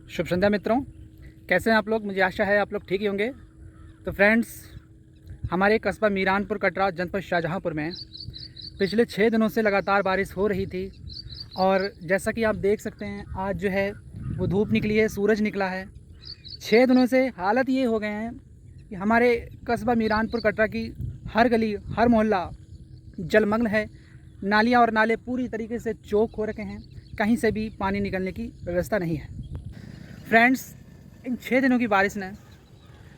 शुभ संध्या मित्रों, कैसे हैं आप लोग। मुझे आशा है आप लोग ठीक ही होंगे। तो फ्रेंड्स, हमारे कस्बा मीरानपुर कटरा जनपद शाहजहाँपुर में पिछले 6 दिनों से लगातार बारिश हो रही थी और जैसा कि आप देख सकते हैं आज जो है वो धूप निकली है, सूरज निकला है। 6 दिनों से हालत ये हो गए हैं कि हमारे कस्बा मीरानपुर कटरा की हर गली हर मोहल्ला जलमग्न है। नालियाँ और नाले पूरी तरीके से चौक हो रखे हैं, कहीं से भी पानी निकलने की व्यवस्था नहीं है। फ्रेंड्स, इन 6 दिनों की बारिश ने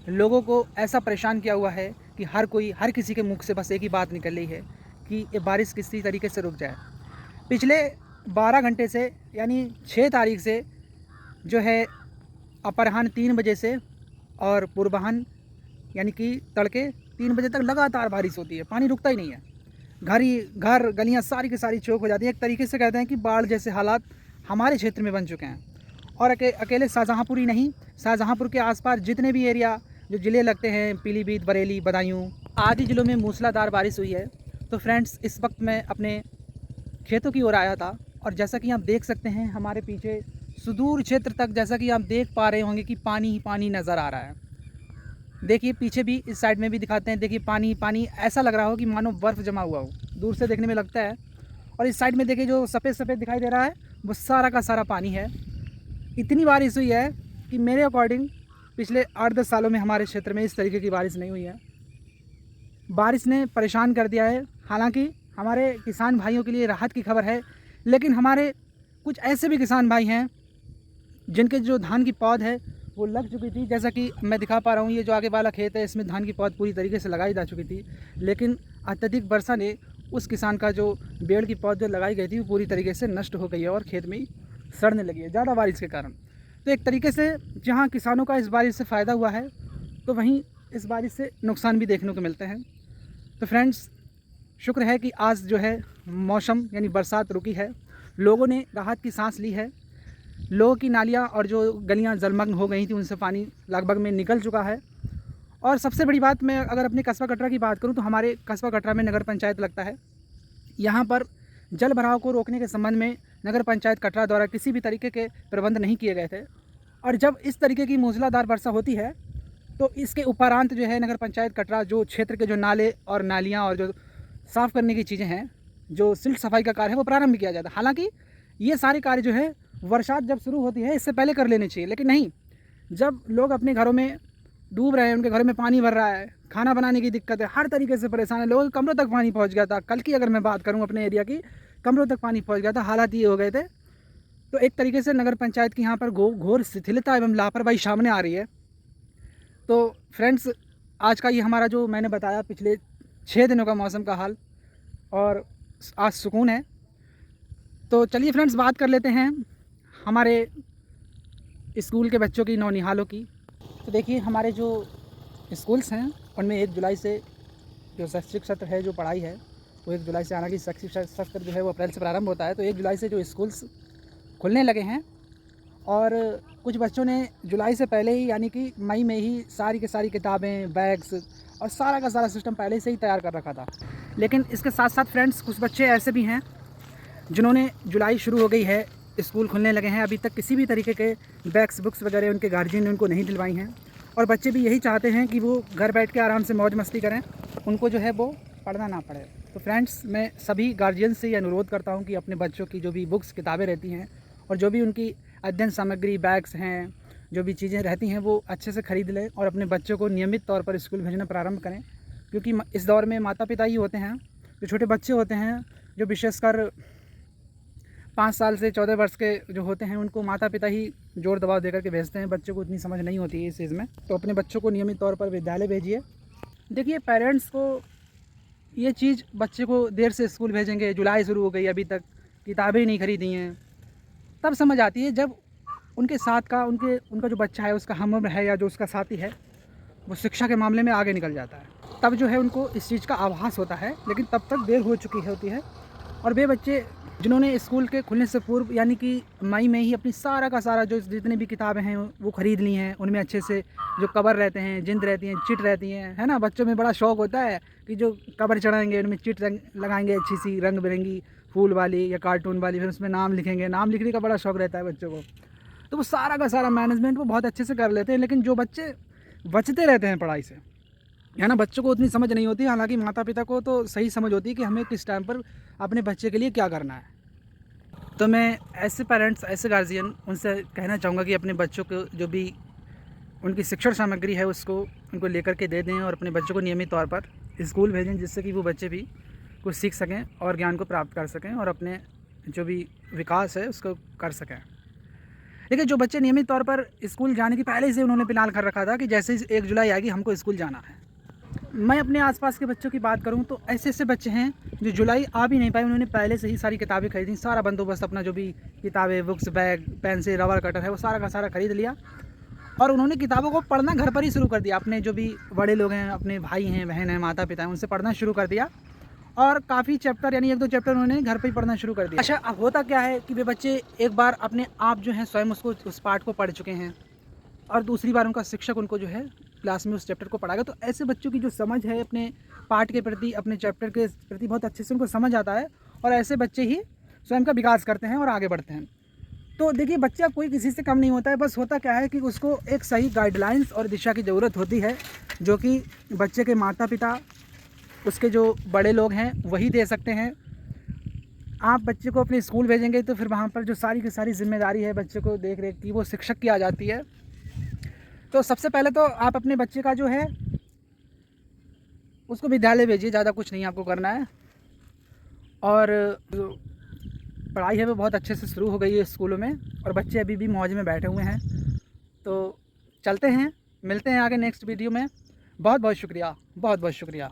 लोगों को ऐसा परेशान किया हुआ है कि हर किसी के मुख से बस एक ही बात निकल रही है कि ये बारिश किसी तरीके से रुक जाए। पिछले 12 घंटे से यानी 6 तारीख से जो है अपराह्न 3 बजे से और पूर्वाह्न यानी कि तड़के 3 बजे तक लगातार बारिश होती है, पानी रुकता ही नहीं है। घर गलियां सारी की सारी चौक हो जाती हैं। एक तरीके से कहते हैं कि बाढ़ जैसे हालात हमारे क्षेत्र में बन चुके हैं। और अकेले शाहजहाँपुर ही नहीं, शाहजहाँपुर के आसपास जितने भी एरिया जो ज़िले लगते हैं, पीलीभीत, बरेली, बदायूं आदि ज़िलों में मूसलाधार बारिश हुई है। तो फ्रेंड्स, इस वक्त मैं अपने खेतों की ओर आया था और जैसा कि आप देख सकते हैं हमारे पीछे सुदूर क्षेत्र तक जैसा कि आप देख पा रहे होंगे कि पानी ही पानी नज़र आ रहा है। देखिए पीछे भी, इस साइड में भी दिखाते हैं, देखिए पानी पानी, ऐसा लग रहा हो कि मानो बर्फ़ जमा हुआ हो, दूर से देखने में लगता है। और इस साइड में देखिए जो सफ़ेद सफ़ेद दिखाई दे रहा है वो सारा का सारा पानी है। इतनी बारिश हुई है कि मेरे अकॉर्डिंग पिछले 8-10 सालों में हमारे क्षेत्र में इस तरीके की बारिश नहीं हुई है। बारिश ने परेशान कर दिया है। हालांकि हमारे किसान भाइयों के लिए राहत की खबर है, लेकिन हमारे कुछ ऐसे भी किसान भाई हैं जिनके जो धान की पौध है वो लग चुकी थी। जैसा कि मैं दिखा पा रहा हूँ, ये जो आगे वाला खेत है इसमें धान की पौध पूरी तरीके से लगाई जा चुकी थी, लेकिन अत्यधिक वर्षा ने उस किसान का जो बेड़ की पौध जो लगाई गई थी वो पूरी तरीके से नष्ट हो गई है और खेत में ही सड़ने लगी है ज़्यादा बारिश के कारण। तो एक तरीके से जहाँ किसानों का इस बारिश से फ़ायदा हुआ है, तो वहीं इस बारिश से नुकसान भी देखने को मिलते हैं। तो फ्रेंड्स, शुक्र है कि आज जो है मौसम यानी बरसात रुकी है, लोगों ने राहत की सांस ली है। लोगों की नालियाँ और जो गलियाँ जलमग्न हो गई थी उनसे पानी लगभग में निकल चुका है। और सबसे बड़ी बात, मैं अगर अपने कस्बा कटरा की बात करूं तो हमारे कस्बा कटरा में नगर पंचायत लगता है। यहाँ पर जल भराव को रोकने के संबंध में नगर पंचायत कटरा द्वारा किसी भी तरीके के प्रबंध नहीं किए गए थे। और जब इस तरीके की मूसलाधार वर्षा होती है तो इसके उपरांत जो है नगर पंचायत कटरा जो क्षेत्र के जो नाले और नालियाँ और जो साफ़ करने की चीज़ें हैं, जो सिल्ट सफाई का कार्य है वो प्रारंभ किया जाता है। हालाँकि ये सारे कार्य जो है बरसात जब शुरू होती है इससे पहले कर लेने चाहिए, लेकिन नहीं, जब लोग अपने घरों में डूब रहे हैं, उनके घरों में पानी भर रहा है, खाना बनाने की दिक्कत है, हर तरीके से परेशान है, लोगों के कमरों तक पानी पहुंच गया था। कल की अगर मैं बात करूं अपने एरिया की, कमरों तक पानी पहुंच गया था, हालात ये हो गए थे। तो एक तरीके से नगर पंचायत की यहाँ पर घोर शिथिलता एवं लापरवाही सामने आ रही है। तो फ्रेंड्स, आज का ये हमारा जो मैंने बताया पिछले 6 दिनों का मौसम का हाल, और आज सुकून है। तो चलिए फ्रेंड्स, बात कर लेते हैं हमारे स्कूल के बच्चों की, नौनिहालों की। तो देखिए हमारे जो स्कूल्स हैं उनमें 1 जुलाई से जो शैक्षिक सत्र है, जो पढ़ाई है वो 1 जुलाई से, हालांकि शैक्षिक सत्र जो है वो अप्रैल से प्रारंभ होता है। तो 1 जुलाई से जो स्कूल्स खुलने लगे हैं और कुछ बच्चों ने जुलाई से पहले ही यानी कि मई में ही सारी की सारी किताबें, बैग्स और सारा का सारा सिस्टम पहले से ही तैयार कर रखा था। लेकिन इसके साथ साथ फ्रेंड्स, कुछ बच्चे ऐसे भी हैं जिन्होंने जुलाई शुरू हो गई है, स्कूल खुलने लगे हैं, अभी तक किसी भी तरीके के बैग्स, बुक्स वगैरह उनके गार्जियन ने उनको नहीं दिलवाई हैं। और बच्चे भी यही चाहते हैं कि वो घर बैठ के आराम से मौज मस्ती करें, उनको जो है वो पढ़ना ना पड़े। तो फ्रेंड्स, मैं सभी गार्जियन से ये अनुरोध करता हूँ कि अपने बच्चों की जो भी बुक्स, किताबें रहती हैं और जो भी उनकी अध्ययन सामग्री, बैग्स हैं, जो भी चीज़ें रहती हैं वो अच्छे से ख़रीद लें और अपने बच्चों को नियमित तौर पर स्कूल भेजना प्रारंभ करें। क्योंकि इस दौर में माता पिता ही होते हैं, जो छोटे बच्चे होते हैं, जो विशेषकर 5 साल से 14 वर्ष के जो होते हैं, उनको माता पिता ही जोर दबाव देकर के भेजते हैं। बच्चों को इतनी समझ नहीं होती है इस चीज़ में। तो अपने बच्चों को नियमित तौर पर विद्यालय भेजिए। देखिए पेरेंट्स को ये चीज़, बच्चे को देर से स्कूल भेजेंगे, जुलाई शुरू हो गई, अभी तक किताबें नहीं खरीदी हैं, तब समझ आती है जब उनके साथ का उनका जो बच्चा है, उसका हमउम्र है या जो उसका साथी है, वो शिक्षा के मामले में आगे निकल जाता है। तब जो है उनको इस चीज़ का आभास होता है, लेकिन तब तक देर हो चुकी होती है। और वे बच्चे जिन्होंने स्कूल के खुलने से पूर्व यानी कि मई में ही अपनी सारा का सारा जो जितनी भी किताबें हैं वो ख़रीद ली हैं, उनमें अच्छे से जो कवर रहते हैं, जिंद रहती हैं, चिट रहती हैं, है ना। बच्चों में बड़ा शौक़ होता है कि जो कवर चढ़ाएंगे उनमें चिट लगाएंगे, अच्छी सी रंग बिरंगी फूल वाली या कार्टून वाली, फिर उसमें नाम लिखेंगे। नाम लिखने का बड़ा शौक़ रहता है बच्चों को। तो वो सारा का सारा मैनेजमेंट वो बहुत अच्छे से कर लेते हैं। लेकिन जो बच्चे बचते रहते हैं पढ़ाई से, है ना, बच्चों को उतनी समझ नहीं होती। हालांकि माता पिता को तो सही समझ होती है कि हमें किस टाइम पर अपने बच्चे के लिए क्या करना है। तो मैं ऐसे पेरेंट्स, ऐसे गार्जियन, उनसे कहना चाहूँगा कि अपने बच्चों को जो भी उनकी शिक्षण सामग्री है उसको उनको लेकर के दे दें और अपने बच्चों को नियमित तौर पर स्कूल भेजें, जिससे कि वो बच्चे भी कुछ सीख सकें और ज्ञान को प्राप्त कर सकें और अपने जो भी विकास है उसको कर सकें। लेकिन जो बच्चे नियमित तौर पर स्कूल जाने की पहले से उन्होंने प्लान कर रखा था कि जैसे ही 1 जुलाई आएगी हमको स्कूल जाना है। मैं अपने आसपास के बच्चों की बात करूं तो ऐसे ऐसे बच्चे हैं जो जुलाई आ भी नहीं पाए, उन्होंने पहले से ही सारी किताबें खरीदी, सारा बंदोबस्त, अपना जो भी किताबें, books, bag, pencil, rubber cutter है वो सारा का सारा खरीद लिया और उन्होंने किताबों को पढ़ना घर पर ही शुरू कर दिया। अपने जो भी बड़े लोग हैं, अपने भाई हैं, बहन हैं, माता पिता हैं, उनसे पढ़ना शुरू कर दिया और काफ़ी चैप्टर, यानी 1-2 चैप्टर उन्होंने घर पे ही पढ़ना शुरू कर दिया। अच्छा, अब होता क्या है कि वे बच्चे एक बार अपने आप जो हैं स्वयं उस पाठ को पढ़ चुके हैं और दूसरी बार उनका शिक्षक उनको जो है क्लास में उस चैप्टर को पढ़ाएगा। तो ऐसे बच्चों की जो समझ है अपने पाठ के प्रति, अपने चैप्टर के प्रति बहुत अच्छे से उनको समझ आता है और ऐसे बच्चे ही स्वयं का विकास करते हैं और आगे बढ़ते हैं। तो देखिए, बच्चा कोई किसी से कम नहीं होता है, बस होता क्या है कि उसको एक सही गाइडलाइंस और दिशा की ज़रूरत होती है, जो कि बच्चे के माता पिता, उसके जो बड़े लोग हैं वही दे सकते हैं। आप बच्चे को अपने स्कूल भेजेंगे तो फिर वहाँ पर जो सारी की सारी जिम्मेदारी है बच्चे को देख रेख की वो शिक्षक की आ जाती है। तो सबसे पहले तो आप अपने बच्चे का जो है उसको विद्यालय भेजिए, ज़्यादा कुछ नहीं आपको करना है। और जो पढ़ाई है वो बहुत अच्छे से शुरू हो गई है स्कूलों में और बच्चे अभी भी मौज में बैठे हुए हैं। तो चलते हैं, मिलते हैं आगे नेक्स्ट वीडियो में। बहुत बहुत शुक्रिया, बहुत बहुत शुक्रिया।